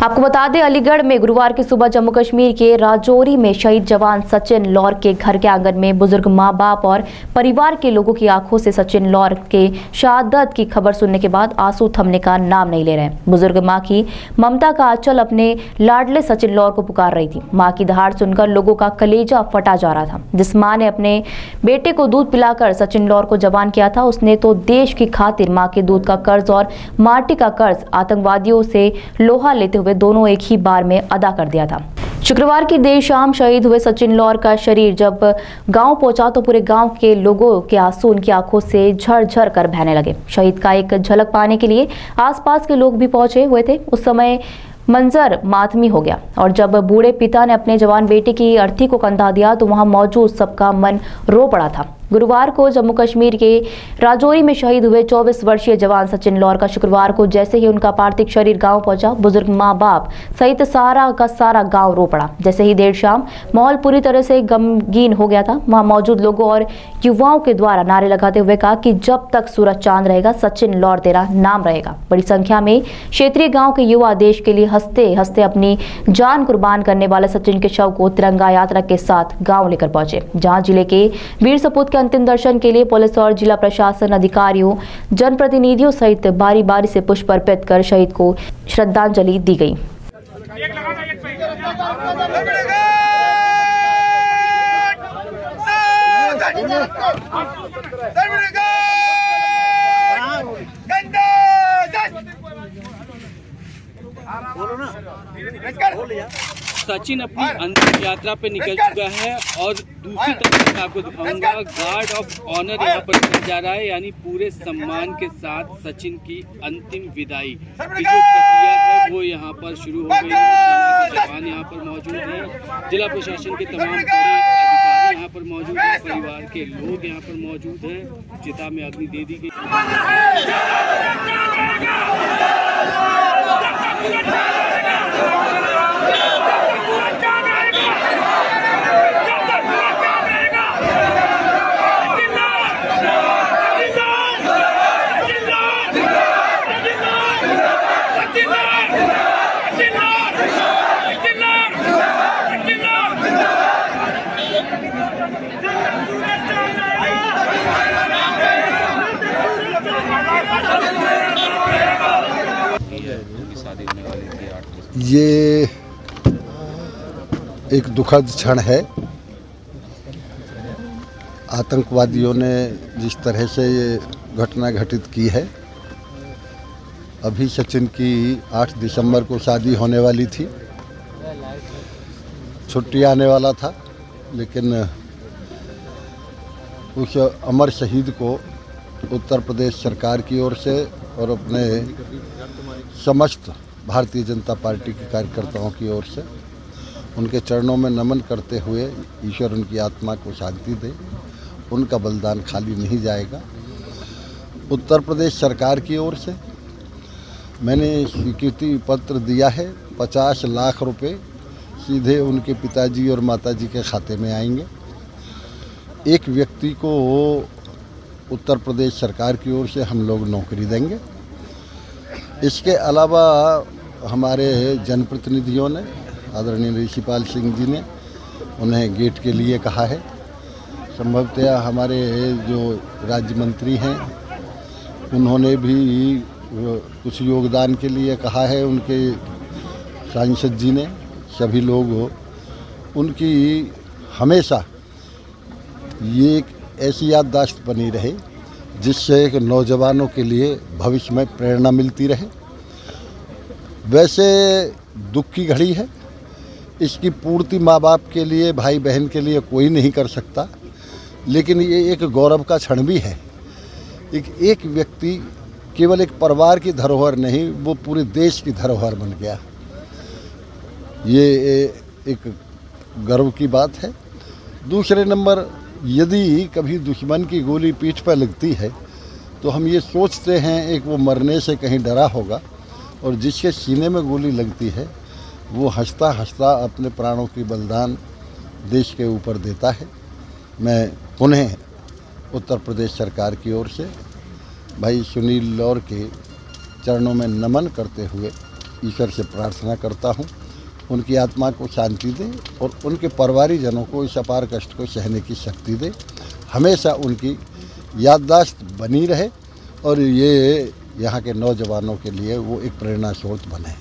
आपको बता दें, अलीगढ़ में गुरुवार की सुबह जम्मू कश्मीर के राजौरी में शहीद जवान सचिन लौर के घर के आंगन में बुजुर्ग मां बाप और परिवार के लोगों की आंखों से सचिन लौर के शहादत की खबर सुनने के बाद आंसू थमने का नाम नहीं ले रहे। बुजुर्ग मां की ममता का आंचल अपने लाडले सचिन लौर को पुकार रही थी। मां की दहाड़ सुनकर लोगों का कलेजा फटा जा रहा था। जिस मां ने अपने बेटे को दूध पिलाकर सचिन लौर को जवान किया था, उसने तो देश की खातिर मां के दूध का कर्ज और माटी का कर्ज आतंकवादियों से लोहा लेते हुए दोनों एक ही बार में अदा कर दिया था। शुक्रवार की देर शाम शहीद हुए सचिन लौर का शरीर जब गांव पहुंचा तो पूरे गांव के लोगों के आंसू उनकी आंखों से झरझर कर बहने लगे। शहीद का एक झलक पाने के लिए आसपास के लोग भी पहुंचे हुए थे। उस समय मंजर मातमी हो गया और जब बूढ़े पिता ने अपने जवान बेटे की अर्थी को कंधा दिया तो वहां मौजूद सबका मन रो पड़ा था। गुरुवार को जम्मू कश्मीर के राजौरी में शहीद हुए 24 वर्षीय जवान सचिन लौर का शुक्रवार को जैसे ही उनका पार्थिव शरीर गांव पहुंचा, बुजुर्ग मां बाप सहित सारा का सारा गांव रो पड़ा। जैसे ही देर शाम माहौल पूरी तरह से गमगीन हो गया था। वहां मौजूद लोगों और युवाओं के द्वारा नारे लगाते हुए कहा कि जब तक सूरज चांद रहेगा सचिन लौर तेरा नाम रहेगा। बड़ी संख्या में क्षेत्रीय गाँव के युवा देश के लिए हंसते हंसते अपनी जान कुर्बान करने वाले सचिन के शव को तिरंगा यात्रा के साथ गाँव लेकर पहुंचे, जहाँ जिले के वीर सपूत के अंतिम दर्शन के लिए पुलिस और जिला प्रशासन अधिकारियों, जनप्रतिनिधियों सहित बारी बारी से पुष्प अर्पित कर शहीद को श्रद्धांजलि दी गई। सचिन अपनी अंतिम यात्रा पे निकल चुका है और दूसरी तरफ मैं आपको दिखाऊंगा गार्ड ऑफ ऑनर यहाँ पर किया जा रहा है, यानी पूरे सम्मान के साथ सचिन की अंतिम विदाई की जो प्रक्रिया है वो यहाँ पर शुरू हो गई है। जवान यहाँ पर मौजूद हैं, जिला प्रशासन के तमाम बड़े अधिकारी यहाँ पर मौजूद हैं, परिवार के लोग यहाँ पर मौजूद हैं। चिता में अग्नि दे दी गई। ये एक दुखद क्षण है। आतंकवादियों ने जिस तरह से ये घटना घटित की है, अभी सचिन की 8 दिसंबर को शादी होने वाली थी, छुट्टी आने वाला था, लेकिन उस अमर शहीद को उत्तर प्रदेश सरकार की ओर से और अपने समस्त भारतीय जनता पार्टी के कार्यकर्ताओं की ओर से उनके चरणों में नमन करते हुए ईश्वर उनकी आत्मा को शांति दे। उनका बलिदान खाली नहीं जाएगा। उत्तर प्रदेश सरकार की ओर से मैंने स्वीकृति पत्र दिया है। 50 लाख रुपए सीधे उनके पिताजी और माताजी के खाते में आएंगे। एक व्यक्ति को उत्तर प्रदेश सरकार की ओर से हम लोग नौकरी देंगे। इसके अलावा हमारे जनप्रतिनिधियों ने, आदरणीय ऋषिपाल सिंह जी ने उन्हें गेट के लिए कहा है। संभवतः हमारे जो राज्य मंत्री हैं उन्होंने भी कुछ योगदान के लिए कहा है। उनके सांसद जी ने, सभी लोग उनकी हमेशा ये एक ऐसी याददाश्त बनी रहे जिससे एक नौजवानों के लिए भविष्य में प्रेरणा मिलती रहे। वैसे दुख की घड़ी है, इसकी पूर्ति माँ बाप के लिए, भाई बहन के लिए कोई नहीं कर सकता, लेकिन ये एक गौरव का क्षण भी है। एक व्यक्ति केवल एक परिवार की धरोहर नहीं, वो पूरे देश की धरोहर बन गया। ये एक गर्व की बात है। दूसरे नंबर, यदि कभी दुश्मन की गोली पीठ पर लगती है तो हम ये सोचते हैं एक वो मरने से कहीं डरा होगा, और जिसके सीने में गोली लगती है वो हंसता हंसता अपने प्राणों की बलिदान देश के ऊपर देता है। मैं पुनः उत्तर प्रदेश सरकार की ओर से भाई सुनील लौर के चरणों में नमन करते हुए ईश्वर से प्रार्थना करता हूँ उनकी आत्मा को शांति दे और उनके परिवारीजनों को इस अपार कष्ट को सहने की शक्ति दे, हमेशा उनकी याददाश्त बनी रहे और ये यहाँ के नौजवानों के लिए वो एक प्रेरणा स्रोत बने।